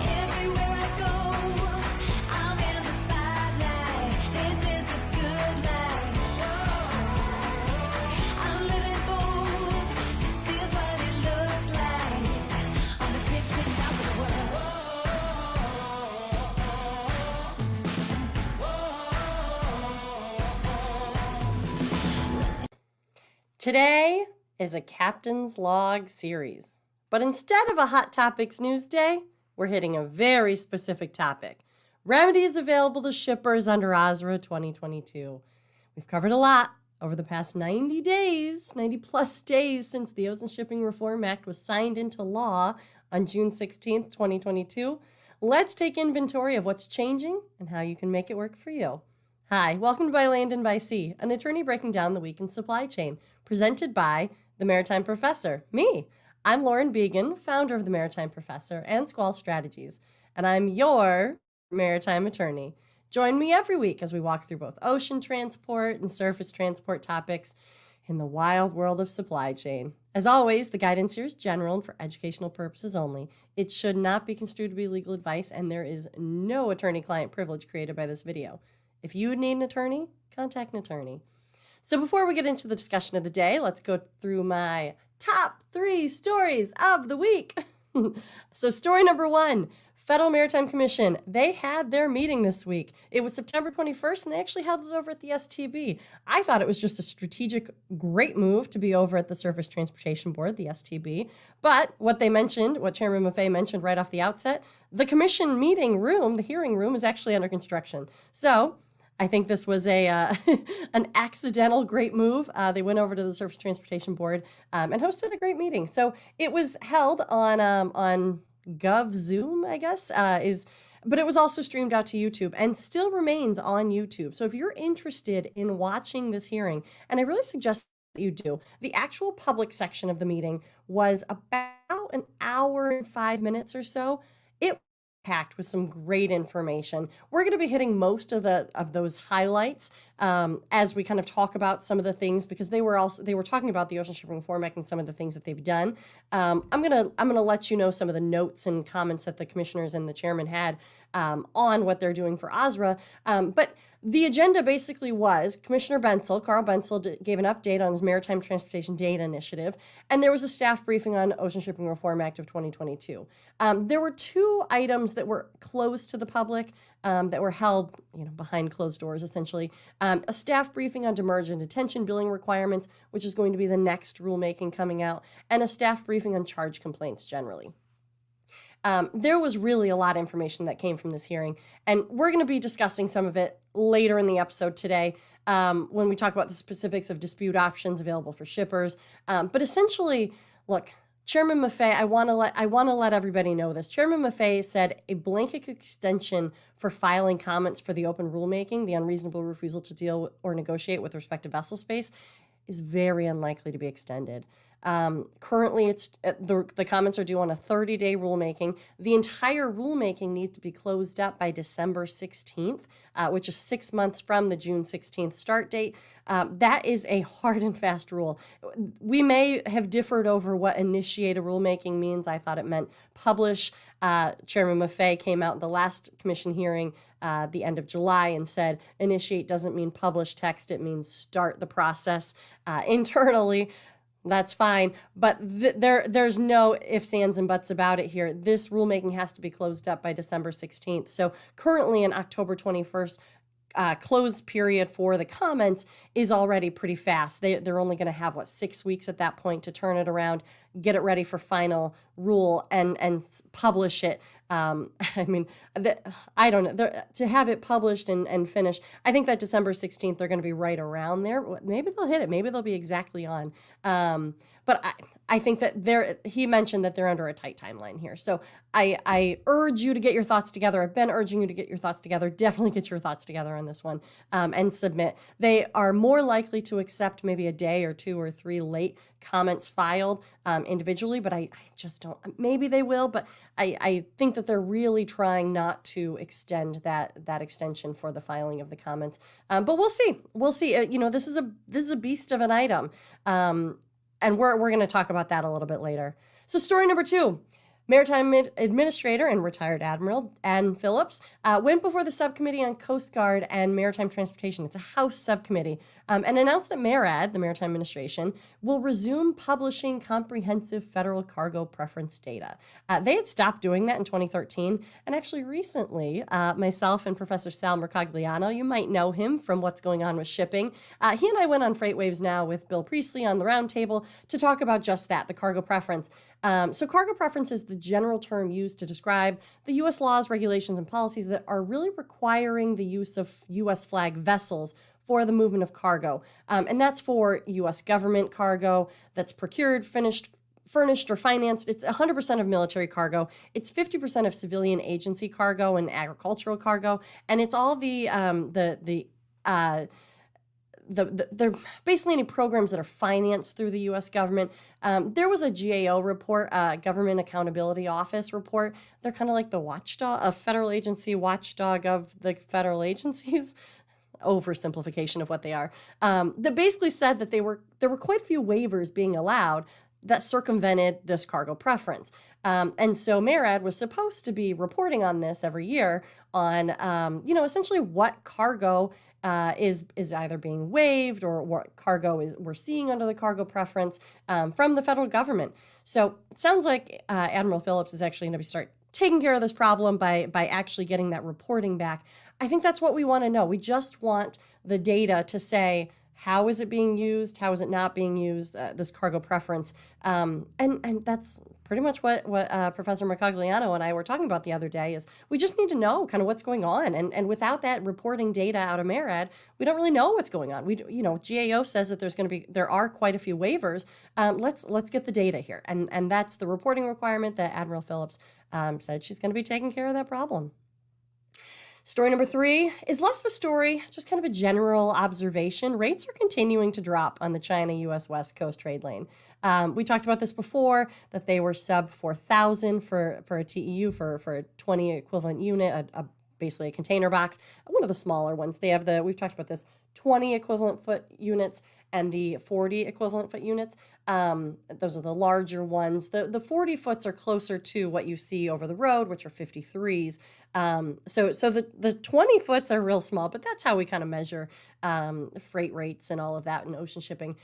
Everywhere I go, I'm in the spotlight. This is a good life. I'm living bold. This is what it looks like. On the tip top of the world. Today is a Captain's Log series, but instead of a Hot Topics News Day, we're hitting a very specific topic. Remedies available to shippers under OSRA 2022. We've covered a lot over the past 90 plus days since the Ocean Shipping Reform Act was signed into law on June 16th, 2022. Let's take inventory of what's changing and how you can make it work for you. Hi, welcome to By Land and By Sea, an attorney breaking down the week in supply chain, presented by the Maritime Professor, me. I'm Lauren Beagen, founder of the Maritime Professor and Squall Strategies, and I'm your maritime attorney. Join me every week as we walk through both ocean transport and surface transport topics in the wild world of supply chain. As always, the guidance here is general and for educational purposes only. It should not be construed to be legal advice, and there is no attorney-client privilege created by this video. If you need an attorney, contact an attorney. So before we get into the discussion of the day, let's go through my top 3 stories of the week. So story number 1, Federal Maritime Commission. They had their meeting this week. It was September 21st, and they actually held it over at the STB. I thought it was just a strategic, great move to be over at the Surface Transportation Board, the STB. But what they mentioned, what Chairman Maffei mentioned right off the outset, the commission meeting room, the hearing room, is actually under construction. So I think this was a an accidental great move. They went over to the Surface Transportation Board and hosted a great meeting. So it was held on GovZoom, I guess, but it was also streamed out to YouTube and still remains on YouTube. So if you're interested in watching this hearing, and I really suggest that you do, the actual public section of the meeting was about an hour and 5 minutes or so. It packed with some great information. We're going to be hitting most of those highlights as we kind of talk about some of the things, because they were talking about the Ocean Shipping Reform Act and some of the things that they've done. I'm gonna let you know some of the notes and comments that the commissioners and the chairman had on what they're doing for OSRA. But the agenda basically was Commissioner Carl Bensel, gave an update on his Maritime Transportation Data Initiative, and there was a staff briefing on Ocean Shipping Reform Act of 2022. There were 2 items that were closed to the public, that were held, behind closed doors, essentially. A staff briefing on demurrage and detention billing requirements, which is going to be the next rulemaking coming out, and a staff briefing on charge complaints generally. There was really a lot of information that came from this hearing, and we're going to be discussing some of it later in the episode today when we talk about the specifics of dispute options available for shippers. But essentially, look, Chairman Maffei, I want to let everybody know this. Chairman Maffei said a blanket extension for filing comments for the open rulemaking, the unreasonable refusal to deal or negotiate with respect to vessel space, is very unlikely to be extended. Currently, it's the comments are due on a 30-day rulemaking. The entire rulemaking needs to be closed up by December 16th, which is 6 months from the June 16th start date. That is a hard and fast rule. We may have differed over what initiate a rulemaking means. I thought it meant publish. Chairman Maffei came out in the last commission hearing the end of July and said initiate doesn't mean publish text, it means start the process internally. That's fine, but there's no ifs, ands, and buts about it here. This rulemaking has to be closed up by December 16th. So currently in October 21st, close period for the comments is already pretty fast. They're only going to have, 6 weeks at that point to turn it around, get it ready for final rule, and publish it. I don't know. To have it published and finished, I think that December 16th, they're going to be right around there. Maybe they'll hit it. Maybe they'll be exactly on. But I think that he mentioned that they're under a tight timeline here. So I urge you to get your thoughts together. I've been urging you to get your thoughts together. Definitely get your thoughts together on this one and submit. They are more likely to accept maybe a day or 2 or 3 late comments filed individually, but I just don't. Maybe they will, but I think that they're really trying not to extend that extension for the filing of the comments. But we'll see. We'll see. This is a beast of an item. And we're going to talk about that a little bit later. So story number 2, Maritime Administrator and retired Admiral Ann Phillips went before the Subcommittee on Coast Guard and Maritime Transportation. It's a House subcommittee, and announced that MARAD, the Maritime Administration, will resume publishing comprehensive federal cargo preference data. They had stopped doing that in 2013, and actually recently, myself and Professor Sal Mercogliano, you might know him from What's Going On with Shipping, he and I went on Freight Waves Now with Bill Priestley on the roundtable to talk about just that, the cargo preference. So cargo preference is the general term used to describe the U.S. laws, regulations, and policies that are really requiring the use of U.S. flag vessels for the movement of cargo. And that's for U.S. government cargo that's procured, furnished, or financed. It's 100% of military cargo. It's 50% of civilian agency cargo and agricultural cargo. And it's all they're basically any programs that are financed through the U.S. government. There was a GAO report, Government Accountability Office report. They're kind of like the watchdog, a federal agency watchdog of the federal agencies. Oversimplification of what they are. That basically said that there were quite a few waivers being allowed that circumvented this cargo preference. And so MARAD was supposed to be reporting on this every year on, essentially what cargo is either being waived or what cargo we're seeing under the cargo preference from the federal government. So it sounds like Admiral Phillips is actually going to start taking care of this problem by actually getting that reporting back. I think that's what we want to know. We just want the data to say, how is it being used? How is it not being used? This cargo preference, and that's pretty much what Professor Mercogliano and I were talking about the other day. Is we just need to know kind of what's going on, and without that reporting data out of MARAD, we don't really know what's going on. GAO says that there are quite a few waivers. Let's get the data here, and that's the reporting requirement that Admiral Phillips said she's going to be taking care of that problem. Story number 3 is less of a story, just kind of a general observation. Rates are continuing to drop on the China-U.S. West Coast trade lane. We talked about this before, that they were sub 4,000 for a TEU for a 20 equivalent unit, basically a container box. One of the smaller ones. We've talked about this, 20 equivalent foot units and the 40 equivalent foot units. Those are the larger ones. The 40 foots are closer to what you see over the road, which are 53s. So the 20 foots are real small, but that's how we kind of measure freight rates and all of that in ocean shipping.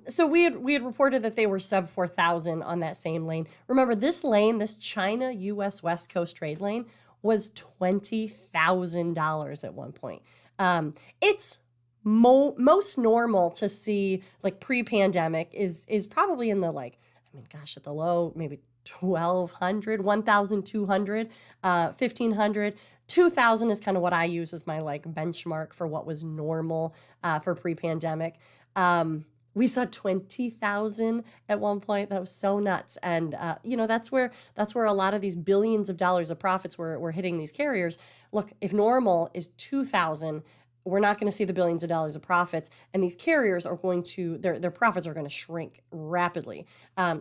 So we had reported that they were sub 4,000 on that same lane. Remember, this lane, this China-U.S. West Coast trade lane, was $20,000 at one point. It's most normal to see, like pre-pandemic, is probably in the at the low, maybe 1,200, 1,200, 1,500. 2,000 is kind of what I use as my benchmark for what was normal for pre-pandemic. We saw 20,000 at one point. That was so nuts. And, that's where a lot of these billions of dollars of profits were hitting these carriers. Look, if normal is 2,000, we're not going to see the billions of dollars of profits, and these carriers are going to, their profits are going to shrink rapidly.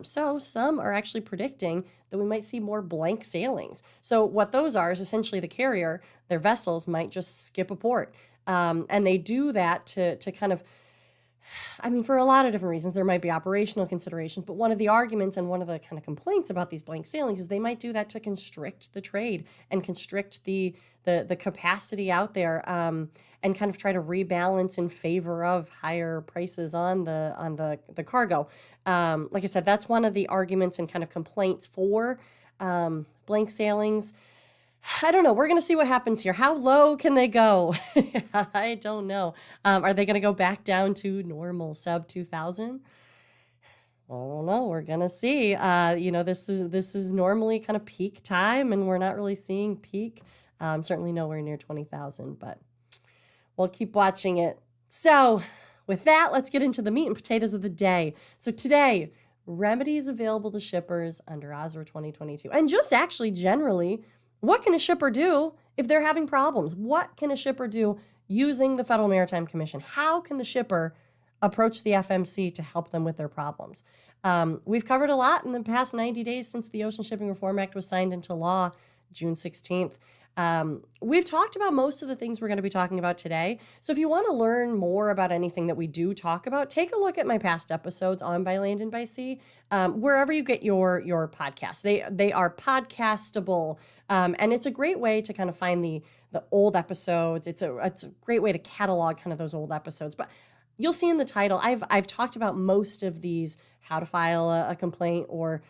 So some are actually predicting that we might see more blank sailings. So what those are is essentially the carrier, their vessels might just skip a port. And they do that to kind of, for a lot of different reasons. There might be operational considerations, but one of the arguments and one of the kind of complaints about these blank sailings is they might do that to constrict the trade and constrict the capacity out there, and kind of try to rebalance in favor of higher prices on the cargo. Like I said, that's one of the arguments and kind of complaints for blank sailings. I don't know. We're going to see what happens here. How low can they go? I don't know. Are they going to go back down to normal sub 2,000? I don't know. We're going to see. This is normally kind of peak time, and we're not really seeing peak. Certainly nowhere near 20,000, but we'll keep watching it. So with that, let's get into the meat and potatoes of the day. So today, remedies available to shippers under OSRA 2022. And just actually generally, what can a shipper do if they're having problems? What can a shipper do using the Federal Maritime Commission? How can the shipper approach the FMC to help them with their problems? We've covered a lot in the past 90 days since the Ocean Shipping Reform Act was signed into law, June 16th. We've talked about most of the things we're going to be talking about today. So if you want to learn more about anything that we do talk about, take a look at my past episodes on By Land and by Sea, wherever you get your podcasts. They are podcastable, and it's a great way to kind of find the old episodes. It's a great way to catalog kind of those old episodes. But you'll see in the title, I've talked about most of these, how to file a complaint or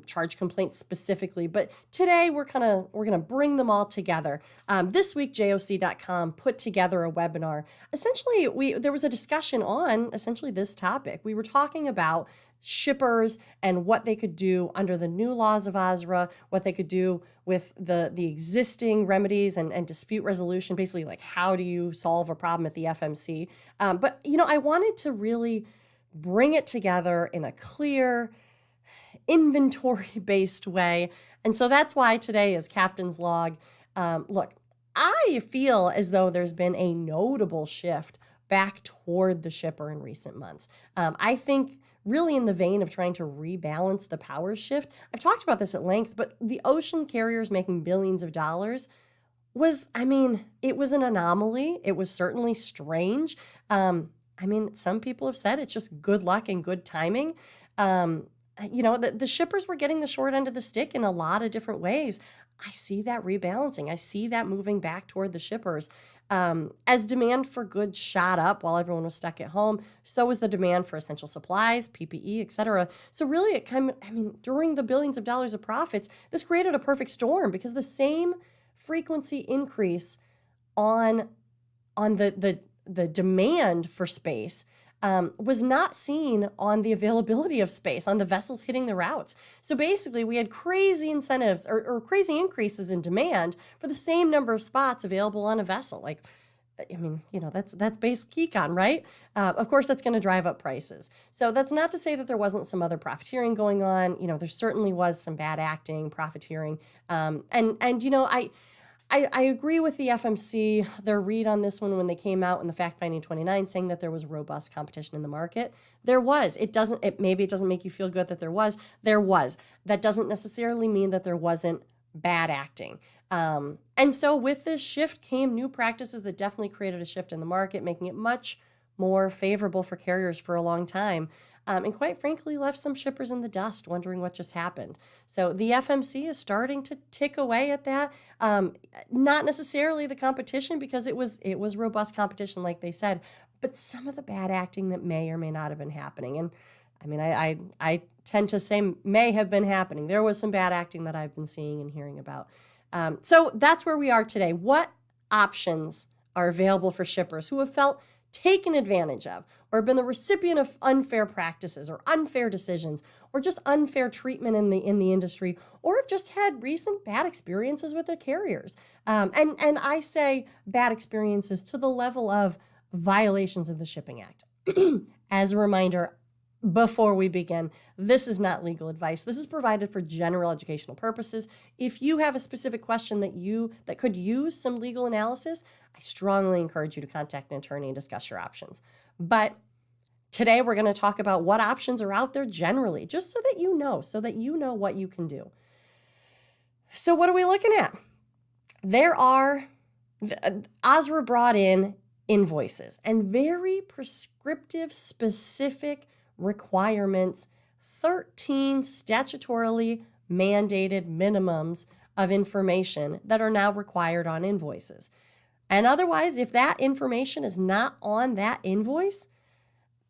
charge complaints specifically. But today we're gonna bring them all together. This week, JOC.com put together a webinar. Essentially, there was a discussion on essentially this topic. We were talking about shippers and what they could do under the new laws of OSRA, what they could do with the existing remedies and dispute resolution, basically like how do you solve a problem at the FMC. But, I wanted to really bring it together in a clear, inventory-based way. And so that's why today is Captain's Log. Look, I feel as though there's been a notable shift back toward the shipper in recent months. I think really in the vein of trying to rebalance the power shift. I've talked about this at length, but the ocean carriers making billions of dollars it was an anomaly. It was certainly strange. Some people have said it's just good luck and good timing. The shippers were getting the short end of the stick in a lot of different ways. I see that rebalancing. I see that moving back toward the shippers. As demand for goods shot up while everyone was stuck at home, so was the demand for essential supplies, PPE, etc. So really, during the billions of dollars of profits, this created a perfect storm because the same frequency increase on the demand for space was not seen on the availability of space, on the vessels hitting the routes. So basically, we had crazy incentives or crazy increases in demand for the same number of spots available on a vessel. That's basic econ, right? Of course, that's going to drive up prices. So that's not to say that there wasn't some other profiteering going on. There certainly was some bad acting, profiteering. I agree with the FMC, their read on this one when they came out in the Fact Finding 29 saying that there was robust competition in the market. There was. Maybe it doesn't make you feel good that there was. There was. That doesn't necessarily mean that there wasn't bad acting. And so with this shift came new practices that definitely created a shift in the market, making it much more favorable for carriers for a long time. And quite frankly, left some shippers in the dust wondering what just happened. So the FMC is starting to tick away at that. Not necessarily the competition because it was robust competition, like they said, but some of the bad acting that may or may not have been happening. And I tend to say may have been happening. There was some bad acting that I've been seeing and hearing about. So that's where we are today. What options are available for shippers who have felt taken advantage of or have been the recipient of unfair practices or unfair decisions or just unfair treatment in the industry or have just had recent bad experiences with their carriers? And I say bad experiences to the level of violations of the Shipping Act. As a reminder, before we begin, this is not legal advice. This is provided for general educational purposes. If you have a specific question that could use some legal analysis, I strongly encourage you to contact an attorney and discuss your options. But today we're going to talk about what options are out there generally, just so that you know what you can do. So what are we looking at? OSRA brought in invoices and very prescriptive, specific requirements, 13 statutorily mandated minimums of information that are now required on invoices. And otherwise, if that information is not on that invoice,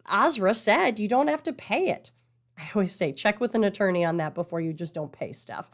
OSRA said you don't have to pay it. I always say check with an attorney on that before you just don't pay stuff,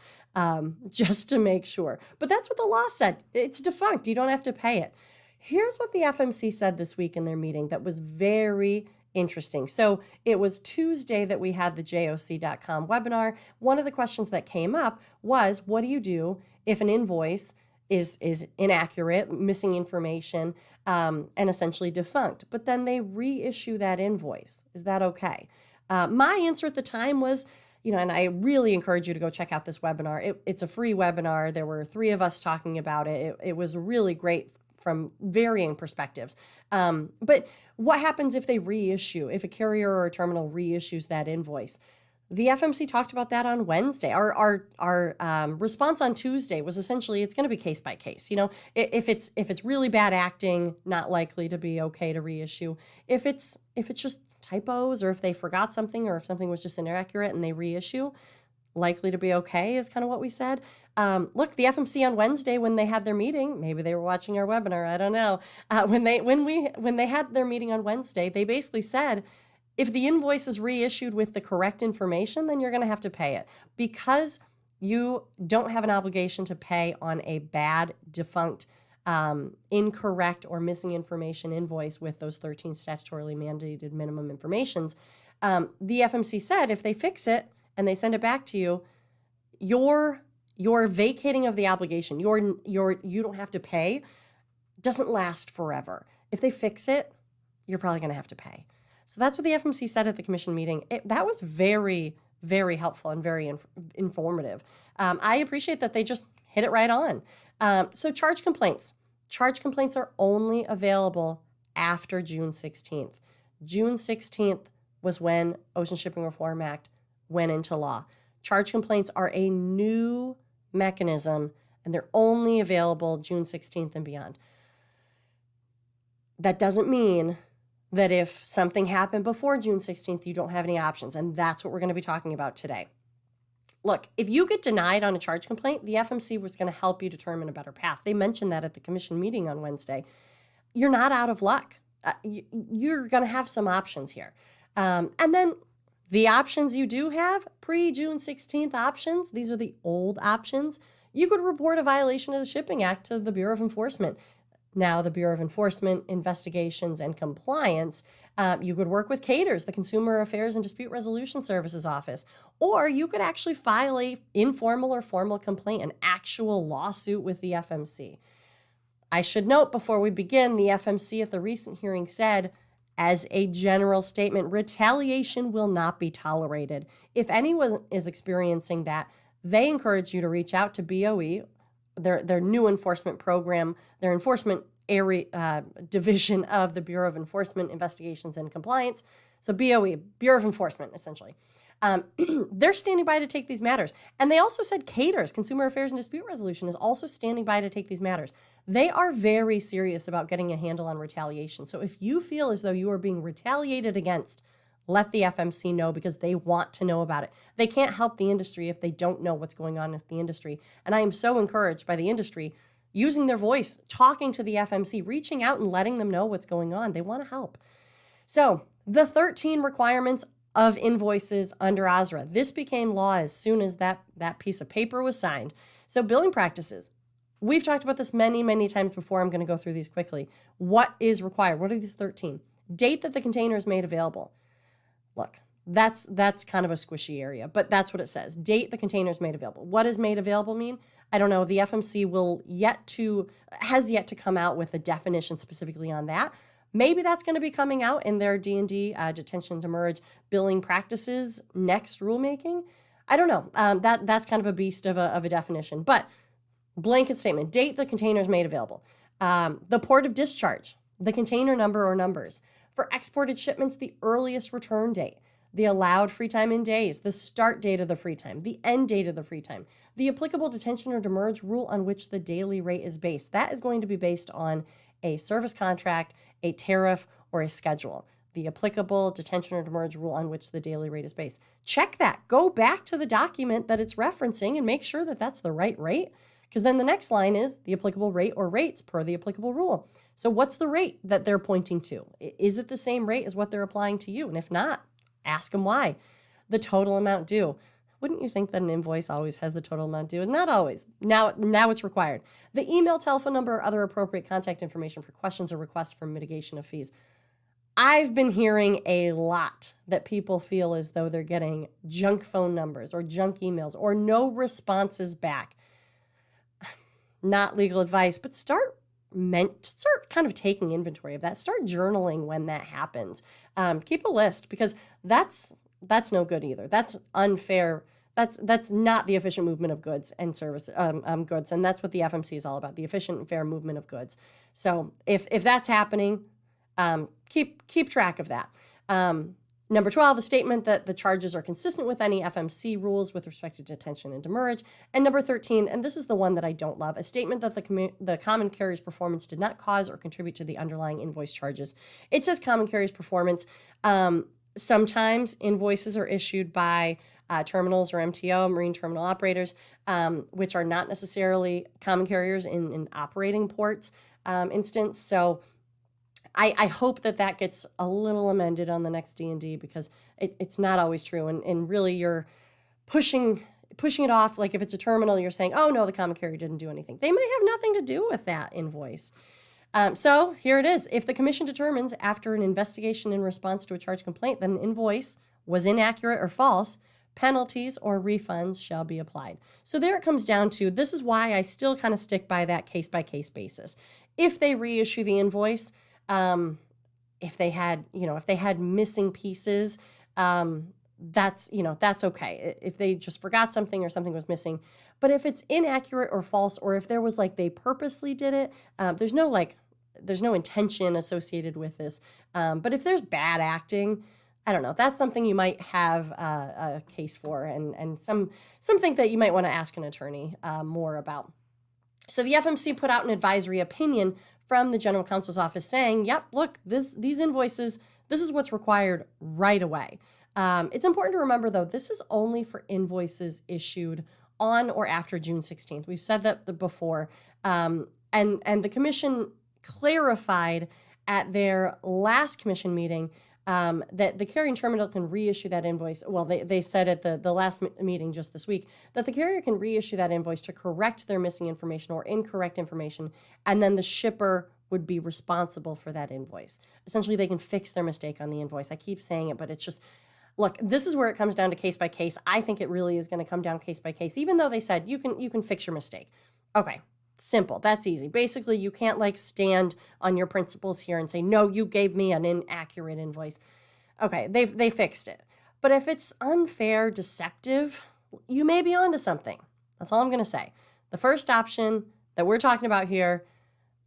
just to make sure. But that's what the law said. It's defunct. You don't have to pay it. Here's what the FMC said this week in their meeting that was very interesting. So it was Tuesday that we had the JOC.com webinar. One of the questions that came up was, what do you do if an invoice is inaccurate, missing information, and essentially defunct, but then they reissue that invoice? Is that okay? My answer at the time was, and I really encourage you to go check out this webinar. It's a free webinar. There were 3 of us talking about it. It was really great from varying perspectives. But what happens if they reissue, if a carrier or a terminal reissues that invoice? The FMC talked about that on Wednesday. Our response on Tuesday was essentially it's going to be case by case. If it's really bad acting, not likely to be okay to reissue. If it's just typos, or if they forgot something, or if something was just inaccurate and they reissue, likely to be okay is kind of what we said. Look, the FMC on Wednesday, when they had their meeting, maybe they were watching our webinar, I don't know. When they had their meeting on Wednesday, they basically said, if the invoice is reissued with the correct information, then you're going to have to pay it, because you don't have an obligation to pay on a bad, defunct, incorrect, or missing information invoice with those 13 statutorily mandated minimum informations. The FMC said if they fix it and they send it back to you, your vacating of the obligation, you don't have to pay, doesn't last forever. If they fix it, you're probably going to have to pay. So that's what the FMC said at the commission meeting. That was very, very helpful and very informative. I appreciate that they just hit it right on. So charge complaints. Charge complaints are only available after June 16th. June 16th was when Ocean Shipping Reform Act went into law. Charge complaints are a new mechanism, and they're only available June 16th and beyond. That doesn't mean that if something happened before June 16th, you don't have any options. And that's what we're going to be talking about today. Look, if you get denied on a charge complaint, the FMC was going to help you determine a better path. They mentioned that at the commission meeting on Wednesday. You're not out of luck. You're going to have some options here. And then the options you do have, pre-June 16th options, these are the old options. You could report a violation of the Shipping Act to the Bureau of Enforcement. Now, the Bureau of Enforcement, Investigations, and Compliance, you could work with CATERS, the Consumer Affairs and Dispute Resolution Services Office, or you could actually file a informal or formal complaint, an actual lawsuit with the FMC. I should note before we begin, the FMC at the recent hearing said, as a general statement, retaliation will not be tolerated. If anyone is experiencing that, they encourage you to reach out to BOE, their new enforcement program, their enforcement area division of the Bureau of Enforcement, Investigations, and Compliance. So BOE, Bureau of Enforcement, essentially. They're standing by to take these matters. And they also said CATERS, Consumer Affairs and Dispute Resolution, is also standing by to take these matters. They are very serious about getting a handle on retaliation. So if you feel as though you are being retaliated against, let the FMC know, because they want to know about it. They can't help the industry if they don't know what's going on with the industry. And I am so encouraged by the industry using their voice, talking to the FMC, reaching out and letting them know what's going on. They want to help. So the 13 requirements of invoices under OSRA. This became law as soon as that piece of paper was signed. So billing practices. We've talked about this many, many times before. I'm going to go through these quickly. What is required? What are these 13? Date that the container is made available. Look, that's kind of a squishy area, but that's what it says. Date the container is made available. What does made available mean? I don't know. The FMC has yet to come out with a definition specifically on that. Maybe that's going to be coming out in their D&D, detention demurrage billing practices next rulemaking. I don't know. That's kind of a beast of a definition. But blanket statement, date the container is made available. The port of discharge, the container number or numbers. For exported shipments, the earliest return date, the allowed free time in days, the start date of the free time, the end date of the free time, the applicable detention or demurrage rule on which the daily rate is based. That is going to be based on a service contract, a tariff, or a schedule. The applicable detention or demurrage rule on which the daily rate is based. Check that. Go back to the document that it's referencing and make sure that that's the right rate, because then the next line is the applicable rate or rates per the applicable rule. So what's the rate that they're pointing to? Is it the same rate as what they're applying to you? And if not, ask them why. The total amount due. Wouldn't you think that an invoice always has the total amount due? Not always. Now it's required. The email, telephone number, or other appropriate contact information for questions or requests for mitigation of fees. I've been hearing a lot that people feel as though they're getting junk phone numbers or junk emails or no responses back. Not legal advice, but start kind of taking inventory of that. Start journaling when that happens. Keep a list, because that's no good either. That's unfair. That's not the efficient movement of goods and service goods, and that's what the FMC is all about: the efficient and fair movement of goods. So if that's happening, keep track of that. Number 12, a statement that the charges are consistent with any FMC rules with respect to detention and demurrage. And number 13, and this is the one that I don't love, a statement that the common carrier's performance did not cause or contribute to the underlying invoice charges. It says common carrier's performance. Sometimes invoices are issued by terminals or MTO, marine terminal operators, which are not necessarily common carriers in an operating ports instance. So I hope that gets a little amended on the next D&D because it's not always true. And really you're pushing it off. Like if it's a terminal, you're saying, oh no, the common carrier didn't do anything. They may have nothing to do with that invoice. So here it is. If the commission determines after an investigation in response to a charge complaint that an invoice was inaccurate or false, penalties or refunds shall be applied. So there it comes down to, this is why I still kind of stick by that case-by-case basis. If they reissue the invoice, if they had missing pieces, that's okay. If they just forgot something or something was missing. But if it's inaccurate or false, or if there was they purposely did it, there's no intention associated with this. But if there's bad acting, I don't know, that's something you might have a case for and something that you might want to ask an attorney more about. So the FMC put out an advisory opinion from the General Counsel's office saying, yep, look, these invoices, this is what's required right away. It's important to remember, though, this is only for invoices issued on or after June 16th. We've said that before. And the commission clarified at their last commission meeting that the carrying terminal can reissue that invoice. Well, they said at the last meeting just this week that the carrier can reissue that invoice to correct their missing information or incorrect information, and then the shipper would be responsible for that invoice. Essentially, they can fix their mistake on the invoice. I keep saying it, but it's just, look, this is where it comes down to case by case. I think it really is going to come down case by case, even though they said you can fix your mistake. Okay. Simple. That's easy. Basically, you can't stand on your principles here and say, no, you gave me an inaccurate invoice. Okay, they fixed it. But if it's unfair, deceptive, you may be onto something. That's all I'm going to say. The first option that we're talking about here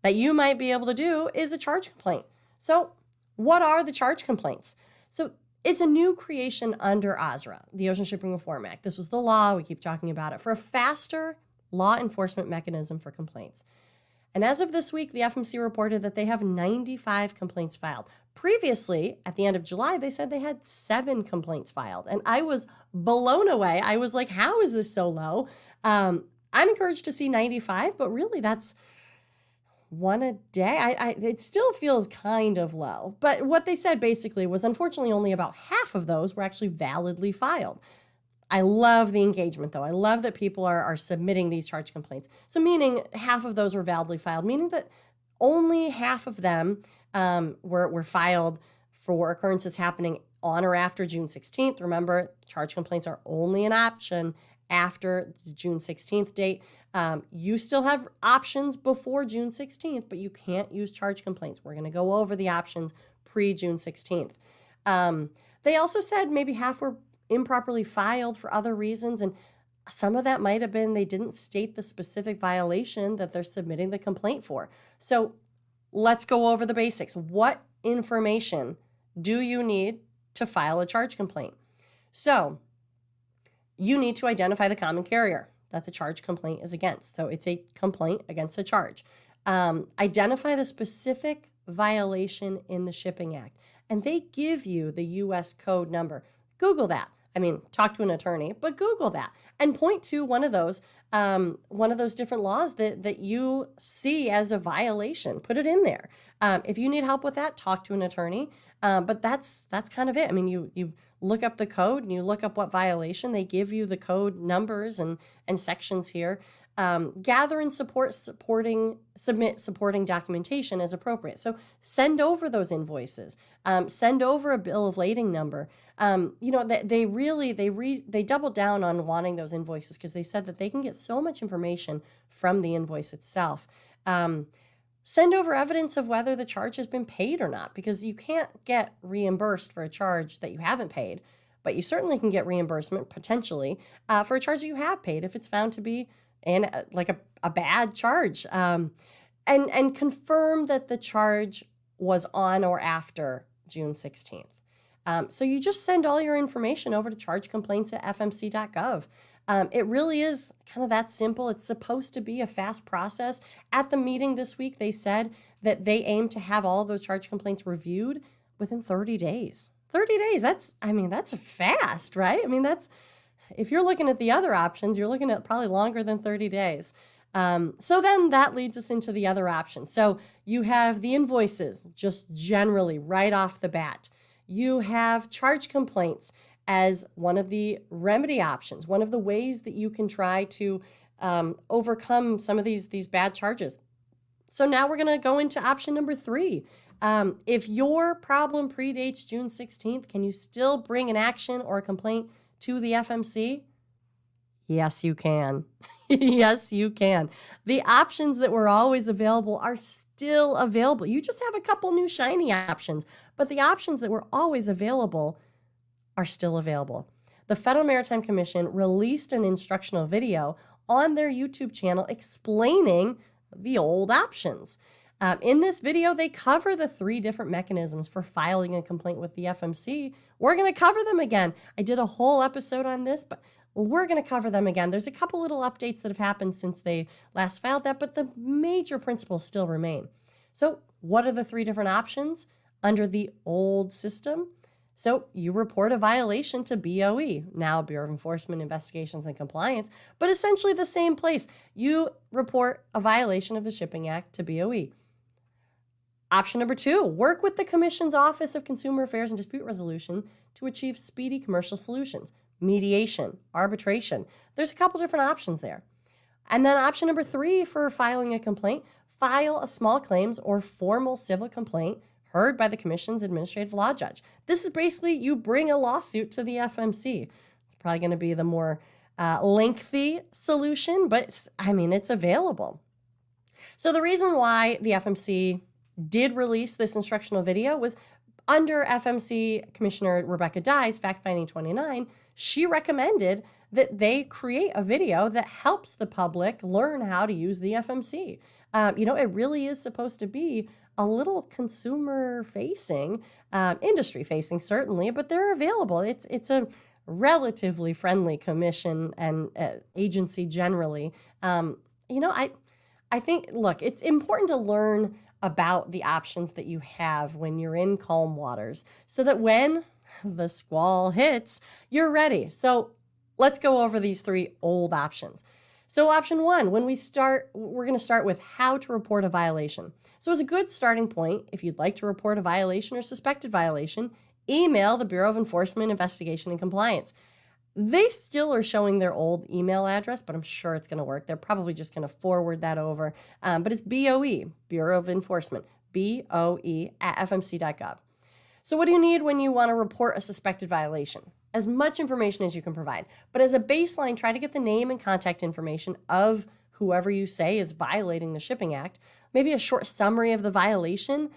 that you might be able to do is a charge complaint. So what are the charge complaints? So it's a new creation under OSRA, the Ocean Shipping Reform Act. This was the law. We keep talking about it for a faster law enforcement mechanism for complaints. And as of this week, the FMC reported that they have 95 complaints filed. Previously, at the end of July, they said they had 7 complaints filed. And I was blown away. I was like, how is this so low? I'm encouraged to see 95, but really that's one a day. It still feels kind of low. But what they said basically was, unfortunately, only about half of those were actually validly filed. I love the engagement, though. I love that people are submitting these charge complaints. So meaning half of those were validly filed, meaning that only half of them were filed for occurrences happening on or after June 16th. Remember, charge complaints are only an option after the June 16th date. You still have options before June 16th, but you can't use charge complaints. We're going to go over the options pre-June 16th. They also said maybe half were improperly filed for other reasons, and some of that might have been they didn't state the specific violation that they're submitting the complaint for. So let's go over the basics. What information do you need to file a charge complaint? So you need to identify the common carrier that the charge complaint is against. So it's a complaint against a charge. Identify the specific violation in the Shipping Act, and they give you the U.S. code number. Google that. Talk to an attorney, but Google that and point to one of those different laws that you see as a violation. Put it in there. If you need help with that, talk to an attorney. But that's kind of it. You look up the code and you look up what violation. They give you the code numbers and sections here. Gather and submit supporting documentation as appropriate. So send over those invoices. Send over a bill of lading number. They doubled down on wanting those invoices because they said that they can get so much information from the invoice itself. Send over evidence of whether the charge has been paid or not, because you can't get reimbursed for a charge that you haven't paid, but you certainly can get reimbursement potentially for a charge that you have paid if it's found to be a bad charge, and confirm that the charge was on or after June 16th. So you just send all your information over to chargecomplaints@fmc.gov. It really is kind of that simple. It's supposed to be a fast process. At the meeting this week, they said that they aim to have all those charge complaints reviewed within 30 days. 30 days, that's fast, right? I mean, if you're looking at the other options, you're looking at probably longer than 30 days. So then that leads us into the other options. So you have the invoices, just generally right off the bat. You have charge complaints as one of the remedy options, one of the ways that you can try to overcome some of these bad charges. So now we're going to go into option number 3. If your problem predates June 16th, can you still bring an action or a complaint to the FMC? Yes, you can. Yes, you can. The options that were always available are still available. You just have a couple new shiny options, but the options that were always available are still available. The Federal Maritime Commission released an instructional video on their YouTube channel explaining the old options. In this video, they cover the 3 different mechanisms for filing a complaint with the FMC. We're going to cover them again. I did a whole episode on this, but we're going to cover them again. There's a couple little updates that have happened since they last filed that, but the major principles still remain. So what are the 3 different options under the old system? So you report a violation to BOE, now Bureau of Enforcement, Investigations, and Compliance, but essentially the same place. You report a violation of the Shipping Act to BOE. Option number 2, work with the Commission's Office of Consumer Affairs and Dispute Resolution to achieve speedy commercial solutions, mediation, arbitration. There's a couple different options there. And then option number 3 for filing a complaint, file a small claims or formal civil complaint heard by the Commission's administrative law judge. This is basically you bring a lawsuit to the FMC. It's probably going to be the more lengthy solution, but it's available. So the reason why the FMC did release this instructional video was under FMC Commissioner Rebecca Dye's Fact Finding 29, she recommended that they create a video that helps the public learn how to use the FMC. It really is supposed to be a little consumer-facing, industry-facing certainly, but they're available. It's a relatively friendly commission and agency generally. I think, look, it's important to learn about the options that you have when you're in calm waters so that when the squall hits, you're ready. So let's go over these 3 old options. So option 1, we're going to start with how to report a violation. So as a good starting point, if you'd like to report a violation or suspected violation, email the Bureau of Enforcement, Investigation, and Compliance. They still are showing their old email address, but I'm sure it's going to work. They're probably just going to forward that over. But it's BOE, Bureau of Enforcement, BOE @fmc.gov. So what do you need when you want to report a suspected violation? As much information as you can provide. But as a baseline, try to get the name and contact information of whoever you say is violating the Shipping Act. Maybe a short summary of the violation,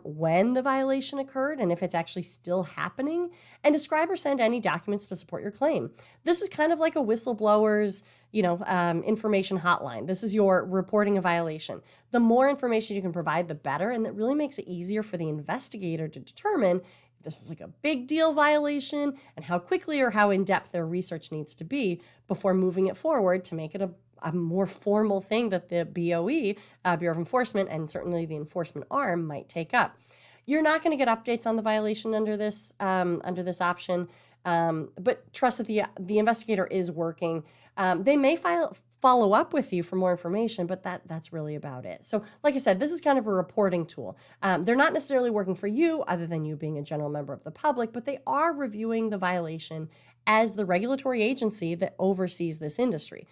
when the violation occurred and if it's actually still happening, and describe or send any documents to support your claim. This is kind of like a whistleblower's, information hotline. This is your reporting a violation. The more information you can provide, the better, and that really makes it easier for the investigator to determine if this is like a big deal violation and how quickly or how in-depth their research needs to be before moving it forward to make it a more formal thing that the BOE, Bureau of Enforcement, and certainly the enforcement arm might take up. You're not going to get updates on the violation under this option, but trust that the investigator is working. They may follow up with you for more information, but that's really about it. So like I said, this is kind of a reporting tool. They're not necessarily working for you other than you being a general member of the public, but they are reviewing the violation as the regulatory agency that oversees this industry.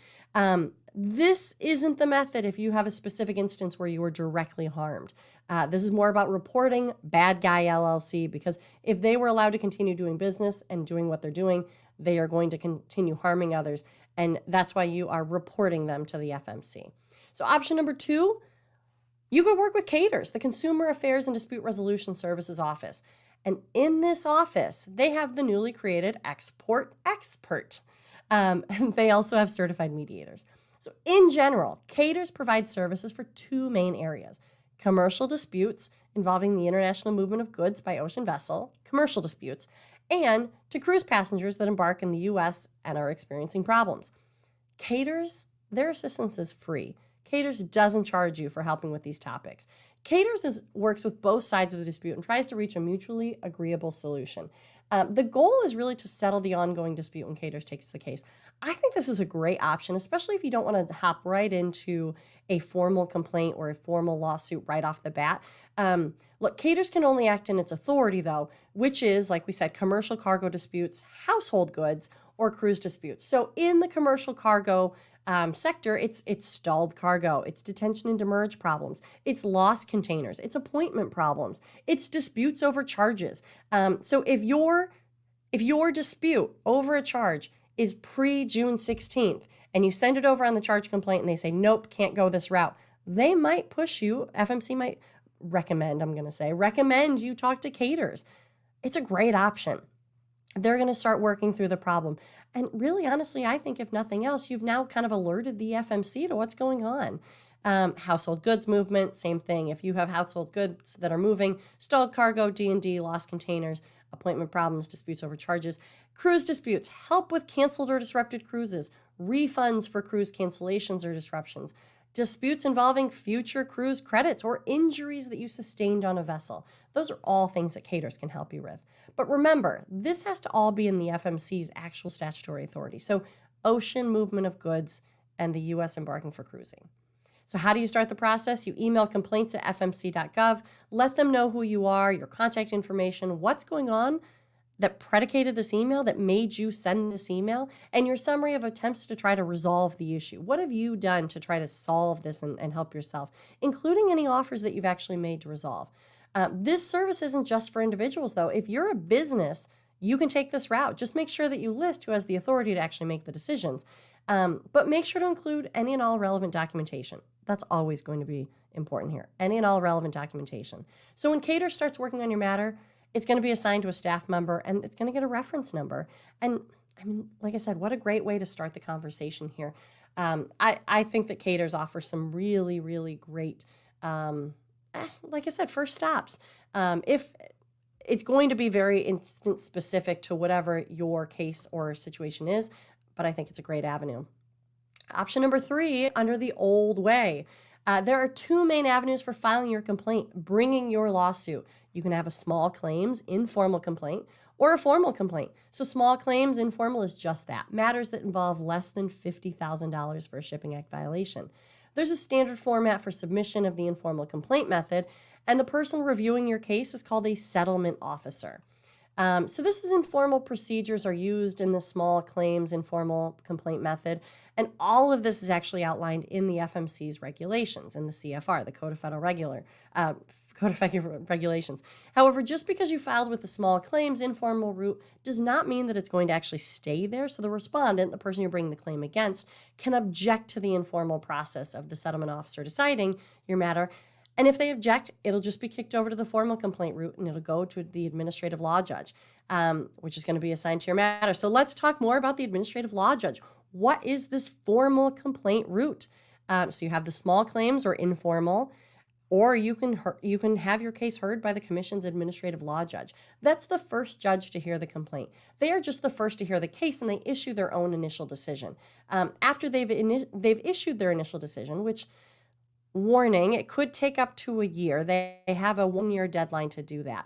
This isn't the method if you have a specific instance where you were directly harmed. This is more about reporting Bad Guy LLC, because if they were allowed to continue doing business and doing what they're doing, they are going to continue harming others. And that's why you are reporting them to the FMC. So option number 2, you could work with CATERS, the Consumer Affairs and Dispute Resolution Services Office. And in this office, they have the newly created Export Expert. They also have certified mediators. So in general, CATERS provides services for 2 main areas: commercial disputes involving the international movement of goods by ocean vessel, commercial disputes, and to cruise passengers that embark in the U.S. and are experiencing problems. Caters, their assistance is free. Caters doesn't charge you for helping with these topics. Caters works with both sides of the dispute and tries to reach a mutually agreeable solution. The goal is really to settle the ongoing dispute when Caters takes the case. I think this is a great option, especially if you don't want to hop right into a formal complaint or a formal lawsuit right off the bat. Look, Caters can only act in its authority, though, which is, like we said, commercial cargo disputes, household goods, or cruise disputes. So in the commercial cargo sector, it's stalled cargo, it's detention and demurrage problems, it's lost containers, it's appointment problems, it's disputes over charges. So if your dispute over a charge is pre-June 16th and you send it over on the charge complaint and they say, nope, can't go this route, they might push you, FMC might recommend you talk to Caters. It's a great option. They're going to start working through the problem. And really, honestly, I think if nothing else, you've now kind of alerted the FMC to what's going on. Household goods movement, same thing. If you have household goods that are moving, stalled cargo, D&D, lost containers, appointment problems, disputes over charges, cruise disputes, help with canceled or disrupted cruises, refunds for cruise cancellations or disruptions, disputes involving future cruise credits or injuries that you sustained on a vessel. Those are all things that Caters can help you with. But remember, this has to all be in the FMC's actual statutory authority. So ocean movement of goods and the U.S. embarking for cruising. So how do you start the process? You email complaints@fmc.gov. Let them know who you are, your contact information, what's going on that predicated this email, that made you send this email, and your summary of attempts to try to resolve the issue. What have you done to try to solve this and help yourself, including any offers that you've actually made to resolve? This service isn't just for individuals, though. If you're a business, you can take this route. Just make sure that you list who has the authority to actually make the decisions. But make sure to include any and all relevant documentation. That's always going to be important here. Any and all relevant documentation. So when Caters starts working on your matter, it's going to be assigned to a staff member and it's going to get a reference number. And I mean, like I said, what a great way to start the conversation here. I think that Caters offers some really, really great, like I said, first stops. If it's going to be very instance specific to whatever your case or situation is, but I think it's a great avenue. Option number 3, under the old way. There are 2 main avenues for filing your complaint, bringing your lawsuit. You can have a small claims informal complaint or a formal complaint. So small claims informal is just that, matters that involve less than $50,000 for a Shipping Act violation. There's a standard format for submission of the informal complaint method, and the person reviewing your case is called a settlement officer. So this is informal procedures are used in the small claims informal complaint method, and all of this is actually outlined in the FMC's regulations, in the CFR, the Code of Federal Regulations. However, just because you filed with the small claims informal route does not mean that it's going to actually stay there. So the respondent, the person you're bringing the claim against, can object to the informal process of the settlement officer deciding your matter. And if they object, it'll just be kicked over to the formal complaint route and it'll go to the administrative law judge, which is going to be assigned to your matter. So let's talk more about the administrative law judge. What is this formal complaint route? So you have the small claims or informal, or you can have your case heard by the commission's administrative law judge. That's the first judge to hear the complaint. They are just the first to hear the case, and they issue their own initial decision. After they've issued their initial decision, which, warning, it could take up to a year. They have a 1-year deadline to do that.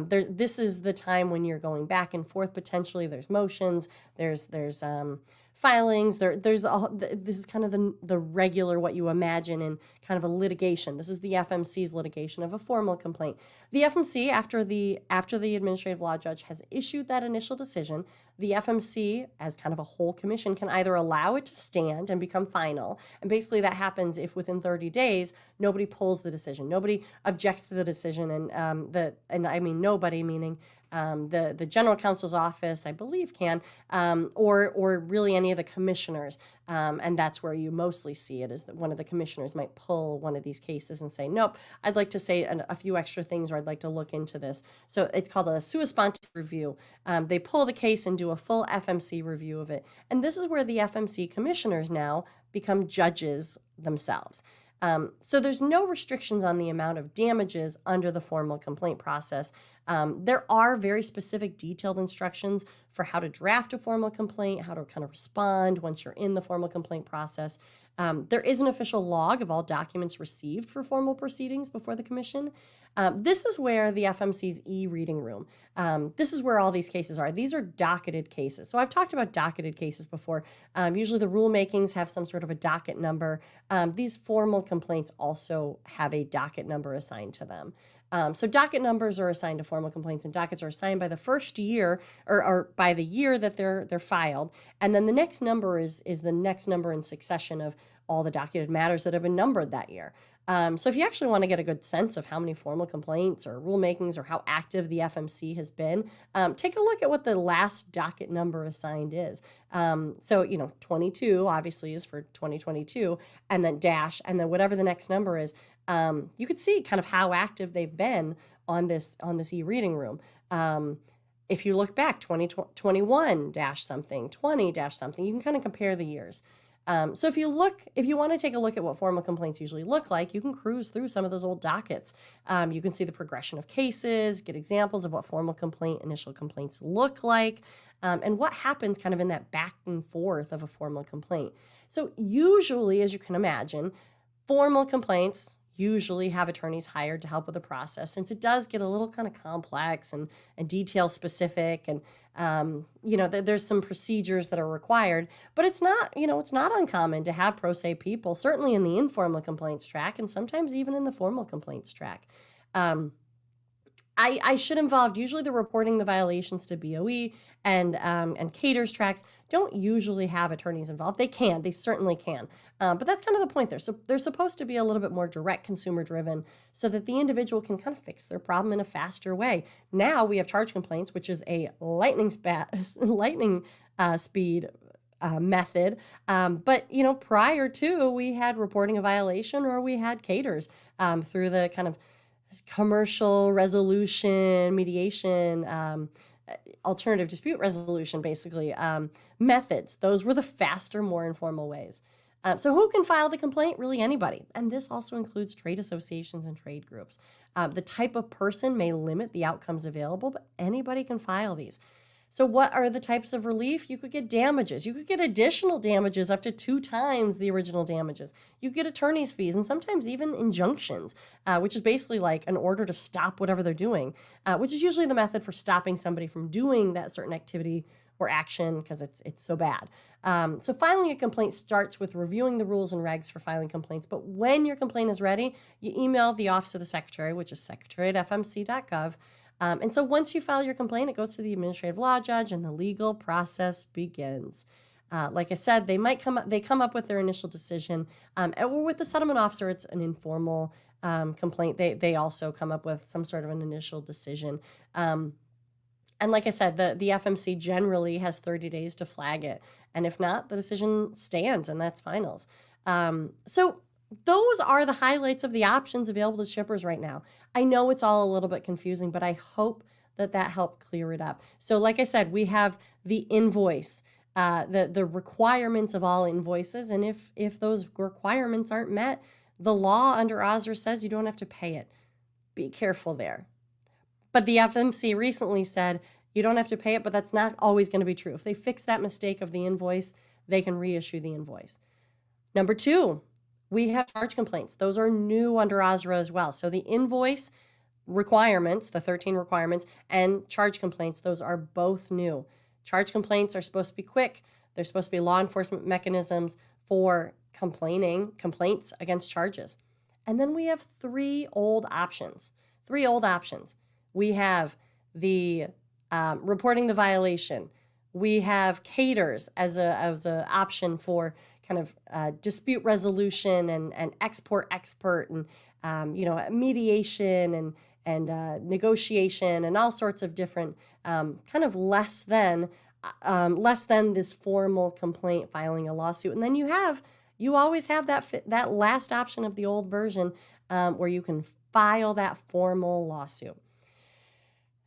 This is the time when you're going back and forth. Potentially, there's motions. There's filings. This is kind of the regular what you imagine in kind of a litigation. This is the FMC's litigation of a formal complaint. The FMC, after the administrative law judge has issued that initial decision, the FMC, as kind of a whole commission, can either allow it to stand and become final. And basically that happens if within 30 days, nobody pulls the decision, nobody objects to the decision, and I mean nobody, meaning the general counsel's office, I believe, can, or really any of the commissioners. And that's where you mostly see it, is that one of the commissioners might pull one of these cases and say, nope, I'd like to say a few extra things, or I'd like to look into this. So it's called a sua sponte review. They pull the case and do a full FMC review of it. And this is where the FMC commissioners now become judges themselves. So there's no restrictions on the amount of damages under the formal complaint process. There are very specific detailed instructions for how to draft a formal complaint, how to kind of respond once you're in the formal complaint process. There is an official log of all documents received for formal proceedings before the commission. This is where the FMC's e-reading room, this is where all these cases are. These are docketed cases. So I've talked about docketed cases before. Usually the rulemakings have some sort of a docket number. These formal complaints also have a docket number assigned to them. So docket numbers are assigned to formal complaints, and dockets are assigned by the first year or by the year that they're filed. And then the next number is the next number in succession of all the docketed matters that have been numbered that year. So if you actually want to get a good sense of how many formal complaints or rulemakings or how active the FMC has been, take a look at what the last docket number assigned is. So, 22 obviously is for 2022, and then dash, and then whatever the next number is, you could see kind of how active they've been on this e-reading room. If you look back, 2021 dash something, 20 dash something, you can kind of compare the years. So if you want to take a look at what formal complaints usually look like, you can cruise through some of those old dockets. You can see the progression of cases, get examples of what formal complaint, initial complaints look like, and what happens kind of in that back and forth of a formal complaint. So usually, as you can imagine, formal complaints usually have attorneys hired to help with the process, since it does get a little kind of complex and detail specific, and there's some procedures that are required, but it's not uncommon to have pro se people, certainly in the informal complaints track, and sometimes even in the formal complaints track. I should involve usually the reporting the violations to BOE and caters tracks don't usually have attorneys involved. They certainly can. But that's kind of the point there. So they're supposed to be a little bit more direct consumer driven so that the individual can kind of fix their problem in a faster way. Now we have charge complaints, which is a lightning speed method. But, prior to, we had reporting a violation, or we had caters through the kind of commercial resolution, mediation, alternative dispute resolution, basically, methods. Those were the faster, more informal ways. So who can file the complaint? Really anybody. And this also includes trade associations and trade groups. The type of person may limit the outcomes available, but anybody can file these. So what are the types of relief? You could get damages. You could get additional damages up to 2 times the original damages. You could get attorney's fees, and sometimes even injunctions, which is basically like an order to stop whatever they're doing, which is usually the method for stopping somebody from doing that certain activity or action because it's so bad. So filing a complaint starts with reviewing the rules and regs for filing complaints. But when your complaint is ready, you email the Office of the Secretary, which is secretary@fmc.gov. And so once you file your complaint, it goes to the administrative law judge, and the legal process begins. Like I said, they come up with their initial decision, or with the settlement officer, it's an informal complaint. They also come up with some sort of an initial decision. And like I said, the FMC generally has 30 days to flag it. And if not, the decision stands, and that's finals. So those are the highlights of the options available to shippers right now. I know it's all a little bit confusing, but I hope that helped clear it up. So like I said, we have the invoice, the requirements of all invoices. And if those requirements aren't met, the law under OSRA says you don't have to pay it. Be careful there. But the FMC recently said you don't have to pay it, but that's not always going to be true. If they fix that mistake of the invoice, they can reissue the invoice. Number 2, we have charge complaints. Those are new under OSRA as well. So the invoice requirements, the 13 requirements, and charge complaints, those are both new. Charge complaints are supposed to be quick. They're supposed to be law enforcement mechanisms for complaints against charges. And then we have 3 old options. We have the reporting the violation. We have caters as a option for kind of dispute resolution and expert and mediation and negotiation and all sorts of different kind of less than this formal complaint filing a lawsuit. And then you always have that last option of the old version where you can file that formal lawsuit.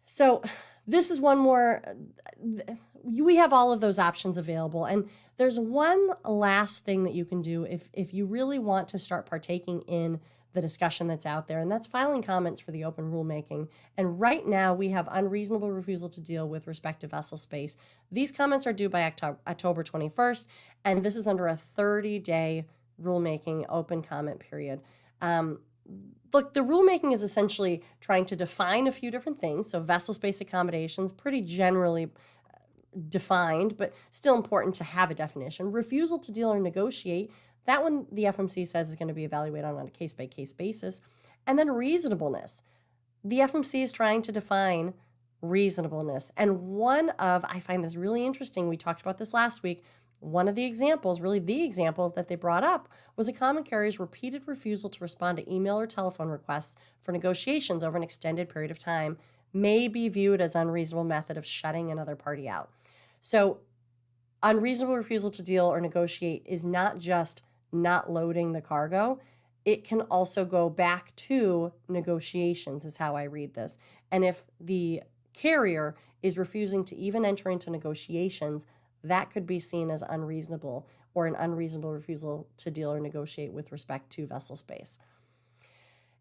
So this is one more, we have all of those options available. And there's one last thing that you can do if you really want to start partaking in the discussion that's out there, and that's filing comments for the open rulemaking. And right now we have unreasonable refusal to deal with respect to vessel space. These comments are due by October 21st, and this is under a 30-day rulemaking open comment period. Look, the rulemaking is essentially trying to define a few different things. So vessel space accommodations, pretty generally defined, but still important to have a definition. Refusal to deal or negotiate, that one the FMC says is going to be evaluated on a case-by-case basis. And then reasonableness. The FMC is trying to define reasonableness. And I find this really interesting, we talked about this last week, one of the examples, really the example that they brought up, was a common carrier's repeated refusal to respond to email or telephone requests for negotiations over an extended period of time may be viewed as unreasonable method of shutting another party out. So unreasonable refusal to deal or negotiate is not just not loading the cargo. It can also go back to negotiations, is how I read this. And if the carrier is refusing to even enter into negotiations, that could be seen as unreasonable or an unreasonable refusal to deal or negotiate with respect to vessel space.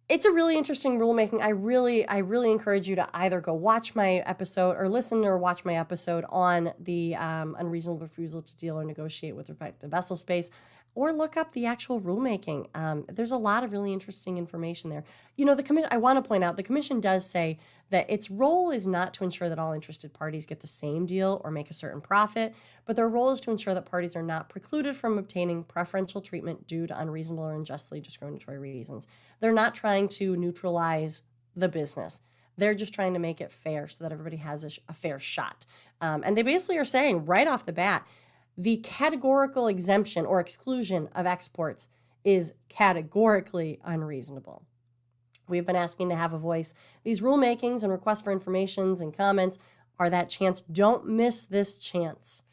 It's a really interesting rulemaking. I really encourage you to either go watch my episode or listen or watch my episode on the unreasonable refusal to deal or negotiate with respect to vessel space, or look up the actual rulemaking. There's a lot of really interesting information there. You know, I want to point out, the commission does say that its role is not to ensure that all interested parties get the same deal or make a certain profit, but their role is to ensure that parties are not precluded from obtaining preferential treatment due to unreasonable or unjustly discriminatory reasons. They're not trying to neutralize the business. They're just trying to make it fair so that everybody has a fair shot. And they basically are saying right off the bat, the categorical exemption or exclusion of exports is categorically unreasonable. We've been asking to have a voice. These rulemakings and requests for informations and comments are that chance. Don't miss this chance.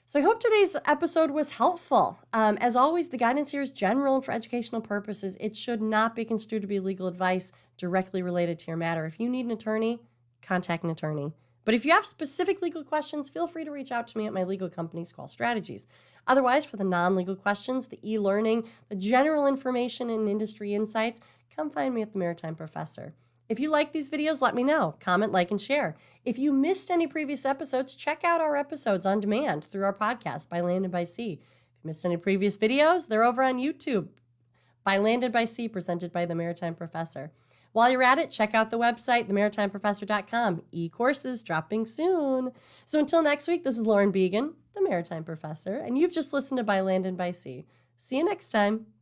So I hope today's episode was helpful. As always, the guidance here is general and for educational purposes. It should not be construed to be legal advice directly related to your matter. If you need an attorney, contact an attorney. But if you have specific legal questions, feel free to reach out to me at my legal company, Squall Strategies. Otherwise, for the non-legal questions, the e-learning, the general information and industry insights, come find me at the Maritime Professor. If you like these videos, let me know. Comment, like, and share. If you missed any previous episodes, check out our episodes on demand through our podcast, By Land and By Sea. If you missed any previous videos, they're over on YouTube. By Land and By Sea, presented by the Maritime Professor. While you're at it, check out the website, themaritimeprofessor.com. E-courses dropping soon. So until next week, this is Lauren Beagen, the Maritime Professor, and you've just listened to By Land and By Sea. See you next time.